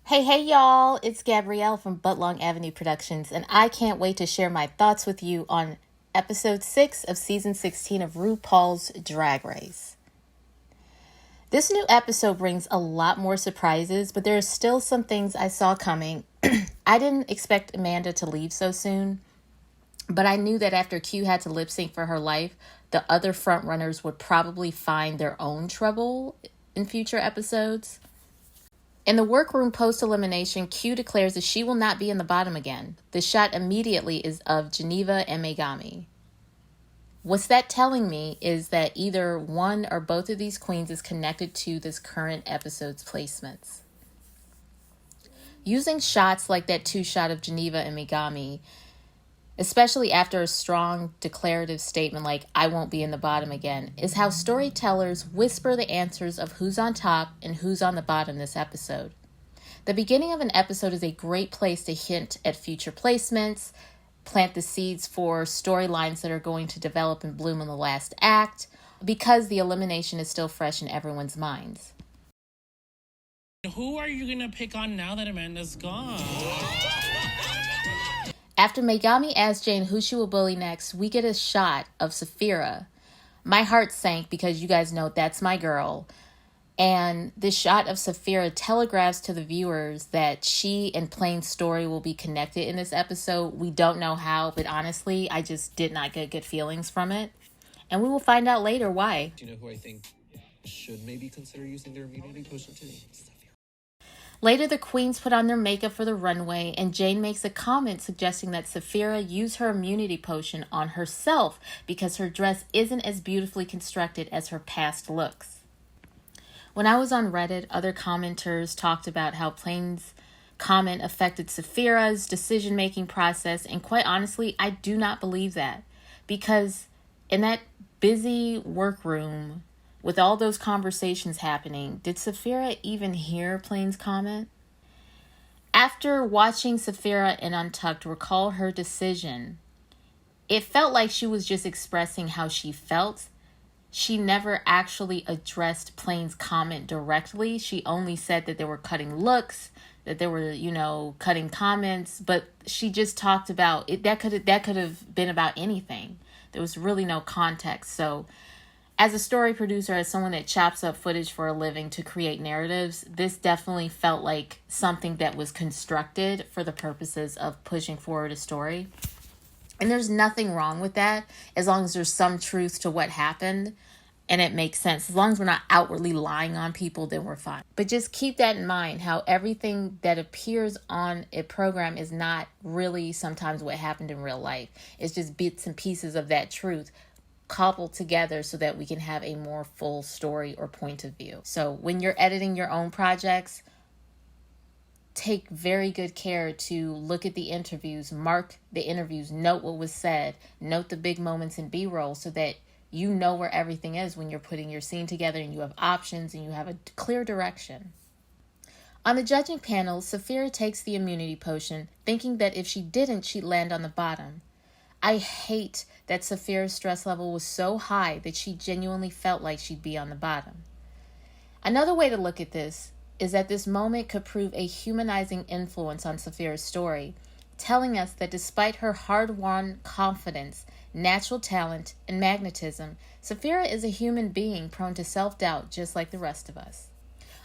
Hey, y'all, it's Gabrielle from Buttlong Avenue Productions, and I can't wait to share my thoughts with you on episode 6 of season 16 of RuPaul's Drag Race. This new episode brings a lot more surprises, but there are still some things I saw coming. I didn't expect Amanda to leave so soon, but I knew that after Q had to lip sync for her life, the other frontrunners would probably find their own trouble in future episodes. In the workroom post-elimination, Q declares that she will not be in the bottom again. The shot immediately is of Geneva and Megami. What's that telling me is that either one or both of these queens is connected to this current episode's placements. Using shots like that two-shot of Geneva and Megami, especially after a strong declarative statement like, I won't be in the bottom again, is how storytellers whisper the answers of who's on top and who's on the bottom this episode. The beginning of an episode is a great place to hint at future placements, plant the seeds for storylines that are going to develop and bloom in the last act, because the elimination is still fresh in everyone's minds. Who are you going to pick on now that Amanda's gone? After Megami asks Jane who she will bully next, we get a shot of Sapphira. My heart sank because you guys know that's my girl. And this shot of Sapphira telegraphs to the viewers that she and Plain's story will be connected in this episode. We don't know how, but honestly, I just did not get good feelings from it. And we will find out later why. Do you know who I think should maybe consider using their immunity potion today? Later, the queens put on their makeup for the runway, and Jane makes a comment suggesting that Sapphira use her immunity potion on herself because her dress isn't as beautifully constructed as her past looks. When I was on Reddit, other commenters talked about how Plain's comment affected Sapphira's decision-making process, and quite honestly, I do not believe that. Because in that busy workroom, with all those conversations happening, did Sapphira even hear Plain's comment? After watching Sapphira in Untucked recall her decision, it felt like she was just expressing how she felt. She never actually addressed Plain's comment directly. She only said that they were cutting looks, that they were, cutting comments, but she just talked about it. That could have been about anything. There was really no context. So as a story producer, as someone that chops up footage for a living to create narratives, this definitely felt like something that was constructed for the purposes of pushing forward a story. And there's nothing wrong with that as long as there's some truth to what happened and it makes sense. As long as we're not outwardly lying on people, then we're fine. But just keep that in mind, how everything that appears on a program is not really sometimes what happened in real life. It's just bits and pieces of that truth cobbled together so that we can have a more full story or point of view. So when you're editing your own projects, take very good care to look at the interviews, mark the interviews, note what was said, note the big moments in B-roll so that you know where everything is when you're putting your scene together and you have options and you have a clear direction. On the judging panel, Sapphira takes the immunity potion, thinking that if she didn't, she'd land on the bottom. I hate that Sapphira's stress level was so high that she genuinely felt like she'd be on the bottom. Another way to look at this is that this moment could prove a humanizing influence on Sapphira's story, telling us that despite her hard-won confidence, natural talent, and magnetism, Sapphira is a human being prone to self-doubt just like the rest of us.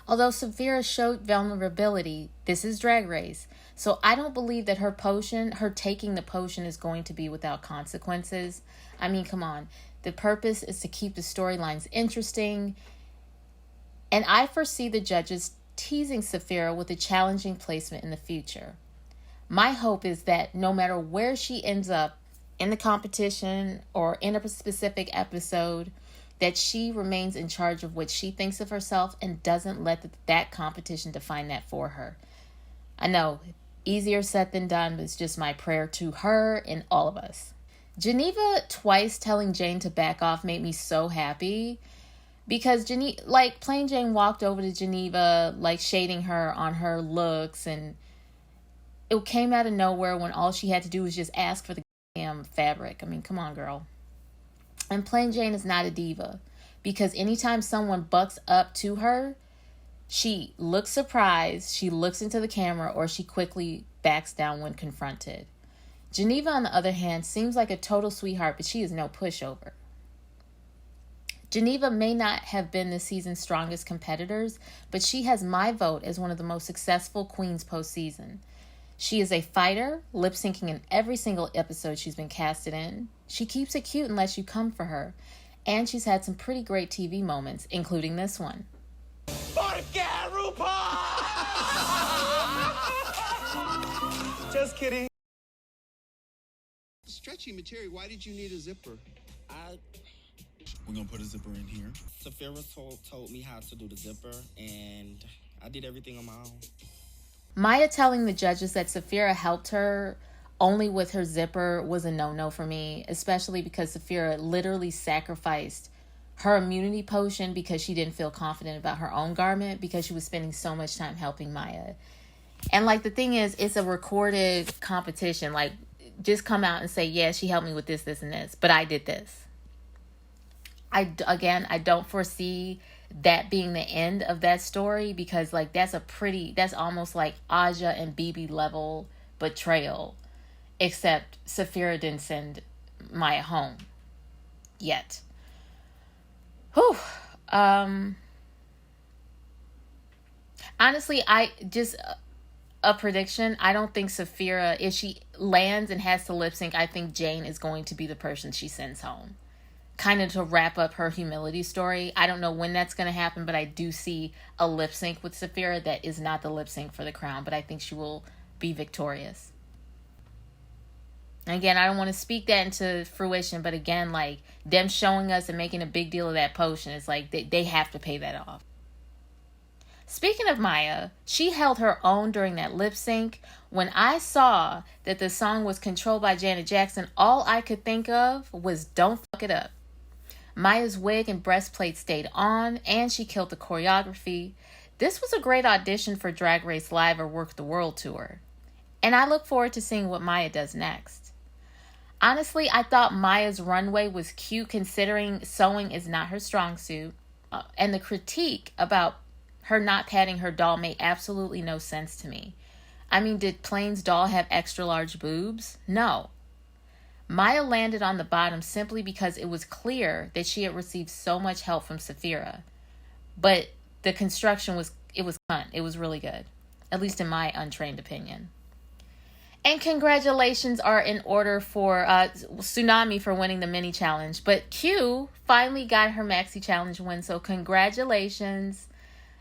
Although Sapphira showed vulnerability, this is Drag Race, so I don't believe that her taking the potion is going to be without consequences. I mean, come on. The purpose is to keep the storylines interesting, and I foresee the judges teasing Sapphira with a challenging placement in the future. My hope is that no matter where she ends up in the competition or in a specific episode, that she remains in charge of what she thinks of herself and doesn't let that competition define that for her. I know, easier said than done, but it's just my prayer to her and all of us. Geneva twice telling Jane to back off made me so happy because Plain Jane walked over to Geneva, shading her on her looks, and it came out of nowhere when all she had to do was just ask for the damn fabric. I mean, come on, girl. And Plain Jane is not a diva because anytime someone bucks up to her, She looks surprised, she looks into the camera, or she quickly backs down when confronted. Geneva, on the other hand, seems like a total sweetheart, but she is no pushover. Geneva may not have been this season's strongest competitors, but she has my vote as one of the most successful queens postseason. She is a fighter, lip-syncing in every single episode she's been casted in. She keeps it cute and lets you come for her. And she's had some pretty great TV moments, including this one. Just kidding. Stretchy material, why did you need a zipper? We're gonna put a zipper in here. Sapphira told me how to do the zipper, and I did everything on my own. Maya telling the judges that Sapphira helped her only with her zipper was a no-no for me, especially because Sapphira literally sacrificed her immunity potion because she didn't feel confident about her own garment because she was spending so much time helping Maya. And like the thing is, it's a recorded competition. Like, just come out and say, yeah, she helped me with this, this, and this, but I did this. I don't foresee that being the end of that story because like that's almost like Aja and Bibi level betrayal, except Sapphira didn't send Maya home yet. Whew. Honestly, a prediction. I don't think Sapphira, if she lands and has to lip sync, I think Jane is going to be the person she sends home. Kind of to wrap up her humility story. I don't know when that's going to happen, but I do see a lip sync with Sapphira that is not the lip sync for the crown, but I think she will be victorious. Again, I don't want to speak that into fruition, but again, like them showing us and making a big deal of that potion, it's like they have to pay that off. Speaking of Maya, she held her own during that lip sync. When I saw that the song was controlled by Janet Jackson, all I could think of was don't fuck it up. Maya's wig and breastplate stayed on, and she killed the choreography. This was a great audition for Drag Race Live or Work the World Tour. And I look forward to seeing what Maya does next. Honestly, I thought Maya's runway was cute considering sewing is not her strong suit. And the critique about her not padding her doll made absolutely no sense to me. I mean, did Plain's doll have extra large boobs? No. Maya landed on the bottom simply because it was clear that she had received so much help from Sapphira. But the construction was fun. It was really good. At least in my untrained opinion. And congratulations are in order for Tsunami for winning the mini challenge. But Q finally got her maxi challenge win, so congratulations.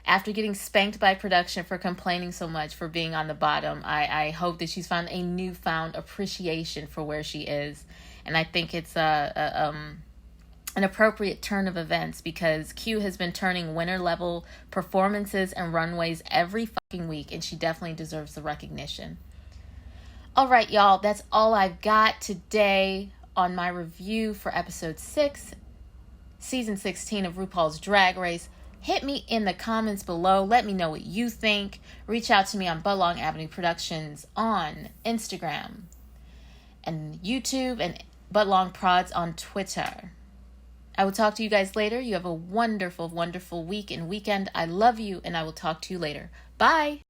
After getting spanked by production for complaining so much for being on the bottom, I hope that she's found a newfound appreciation for where she is. And I think it's an appropriate turn of events because Q has been turning winner level performances and runways every fucking week, and she definitely deserves the recognition. All right, y'all, that's all I've got today on my review for episode 6, season 16 of RuPaul's Drag Race. Hit me in the comments below. Let me know what you think. Reach out to me on Budlong Avenue Productions on Instagram and YouTube and Budlong Prods on Twitter. I will talk to you guys later. You have a wonderful, wonderful week and weekend. I love you, and I will talk to you later. Bye.